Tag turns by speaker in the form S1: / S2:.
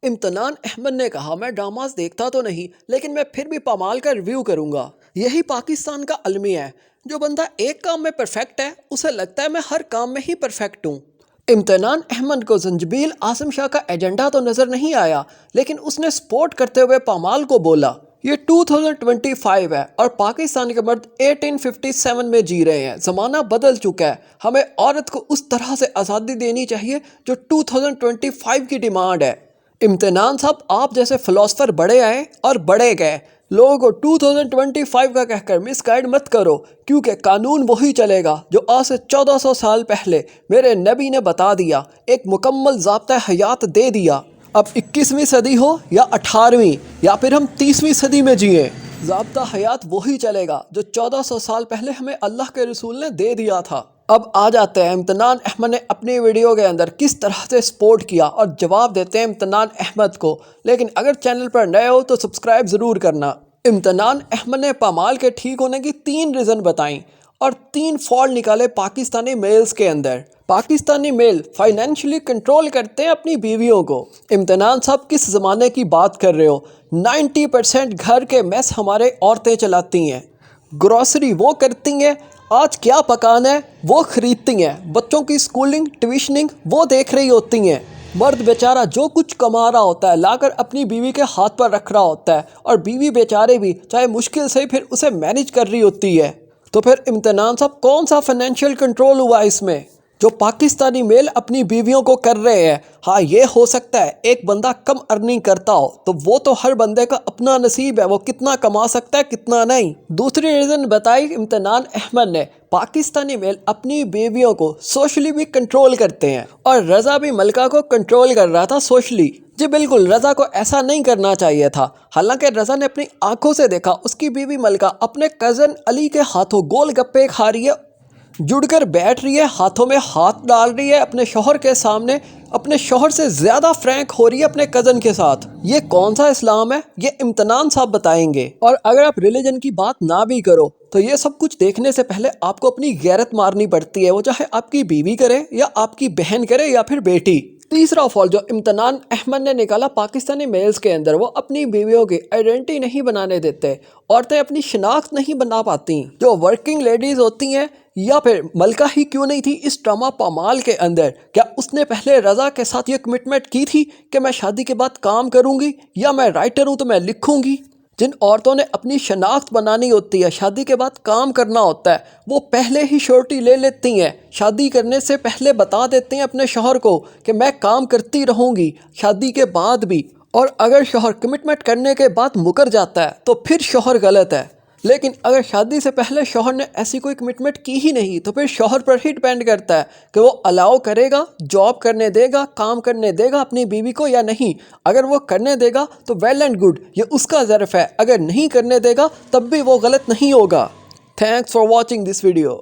S1: امتنان احمد نے کہا میں ڈراماز دیکھتا تو نہیں لیکن میں پھر بھی پامال کا ریویو کروں گا۔ یہی پاکستان کا المیہ ہے، جو بندہ ایک کام میں پرفیکٹ ہے اسے لگتا ہے میں ہر کام میں ہی پرفیکٹ ہوں۔ امتنان احمد کو زنجبیل عاصم شاہ کا ایجنڈا تو نظر نہیں آیا، لیکن اس نے سپورٹ کرتے ہوئے پامال کو بولا یہ 2025 ہے اور پاکستان کے مرد 1857 میں جی رہے ہیں، زمانہ بدل چکا ہے، ہمیں عورت کو اس طرح سے آزادی دینی چاہیے جو 2025 کی ڈیمانڈ ہے۔ امتنان صاحب، آپ جیسے فلاسفر بڑے آئے اور بڑے گئے، لوگوں کو 2025 کا کہہ کر مس گائیڈ مت کرو، کیونکہ قانون وہی چلے گا جو آج سے 1400 سال پہلے میرے نبی نے بتا دیا، ایک مکمل ضابطہ حیات دے دیا۔ اب 21ویں صدی ہو یا 18ویں یا پھر ہم 30ویں صدی میں جئیں، ضابطہ حیات وہی چلے گا جو 1400 سال پہلے ہمیں اللہ کے رسول نے دے دیا تھا۔ اب آ جاتے ہیں امتنان احمد نے اپنی ویڈیو کے اندر کس طرح سے سپورٹ کیا اور جواب دیتے ہیں امتنان احمد کو، لیکن اگر چینل پر نئے ہو تو سبسکرائب ضرور کرنا۔ امتنان احمد نے پامال کے ٹھیک ہونے کی 3 ریزن بتائیں اور 3 فالٹ نکالے پاکستانی میلز کے اندر۔ پاکستانی میل فائنینشلی کنٹرول کرتے ہیں اپنی بیویوں کو۔ امتنان صاحب، کس زمانے کی بات کر رہے ہو؟ 90% گھر کے میس ہمارے عورتیں چلاتی ہیں، گروسری وہ کرتی ہیں، آج کیا پکانا ہے وہ خریدتی ہیں، بچوں کی سکولنگ ٹیوشننگ وہ دیکھ رہی ہوتی ہیں۔ مرد بیچارہ جو کچھ کما رہا ہوتا ہے لا کر اپنی بیوی کے ہاتھ پر رکھ رہا ہوتا ہے، اور بیوی بیچارے بھی چاہے مشکل سے پھر اسے مینج کر رہی ہوتی ہے۔ تو پھر امتنان صاحب، کون سا فائنینشیل کنٹرول ہوا اس میں جو پاکستانی میل اپنی بیویوں کو کر رہے ہیں؟ ہاں، یہ ہو سکتا ہے ایک بندہ کم ارننگ کرتا ہو، تو وہ تو ہر بندے کا اپنا نصیب ہے، وہ کتنا کما سکتا ہے کتنا نہیں۔ دوسری ریزن بتائی امتنان احمد نے، پاکستانی میل اپنی بیویوں کو سوشلی بھی کنٹرول کرتے ہیں، اور رضا بھی ملکہ کو کنٹرول کر رہا تھا سوشلی۔ جی بالکل، رضا کو ایسا نہیں کرنا چاہیے تھا، حالانکہ رضا نے اپنی آنکھوں سے دیکھا اس کی بیوی ملکہ اپنے کزن علی کے ہاتھوں گول گپے کھا رہی ہے، جڑ کر بیٹھ رہی ہے، ہاتھوں میں ہاتھ ڈال رہی ہے اپنے شوہر کے سامنے، اپنے شوہر سے زیادہ فرینک ہو رہی ہے اپنے کزن کے ساتھ۔ یہ کون سا اسلام ہے؟ یہ امتنان صاحب بتائیں گے۔ اور اگر آپ ریلیجن کی بات نہ بھی کرو تو یہ سب کچھ دیکھنے سے پہلے آپ کو اپنی غیرت مارنی پڑتی ہے، وہ چاہے آپ کی بیوی کرے یا آپ کی بہن کرے یا پھر بیٹی۔ تیسرا فال جو امتنان احمد نے نکالا پاکستانی میلز کے اندر، وہ اپنی بیویوں کی آئیڈینٹی نہیں بنانے دیتے، عورتیں اپنی شناخت نہیں بنا پاتی۔ جو ورکنگ لیڈیز ہوتی ہیں، یا پھر ملکہ ہی کیوں نہیں تھی اس ڈرامہ پامال کے اندر، کیا اس نے پہلے رضا کے ساتھ یہ کمٹمنٹ کی تھی کہ میں شادی کے بعد کام کروں گی، یا میں رائٹر ہوں تو میں لکھوں گی؟ جن عورتوں نے اپنی شناخت بنانی ہوتی ہے، شادی کے بعد کام کرنا ہوتا ہے، وہ پہلے ہی شورٹی لے لیتی ہیں، شادی کرنے سے پہلے بتا دیتے ہیں اپنے شوہر کو کہ میں کام کرتی رہوں گی شادی کے بعد بھی، اور اگر شوہر کمٹمنٹ کرنے کے بعد مکر جاتا ہے تو پھر شوہر غلط ہے۔ لیکن اگر شادی سے پہلے شوہر نے ایسی کوئی کمٹمنٹ کی ہی نہیں تو پھر شوہر پر ہی ڈپینڈ کرتا ہے کہ وہ الاؤ کرے گا، جاب کرنے دے گا، کام کرنے دے گا اپنی بیوی کو یا نہیں۔ اگر وہ کرنے دے گا تو ویل اینڈ گڈ، یہ اس کا ظرف ہے، اگر نہیں کرنے دے گا تب بھی وہ غلط نہیں ہوگا۔ Thanks for watching this video.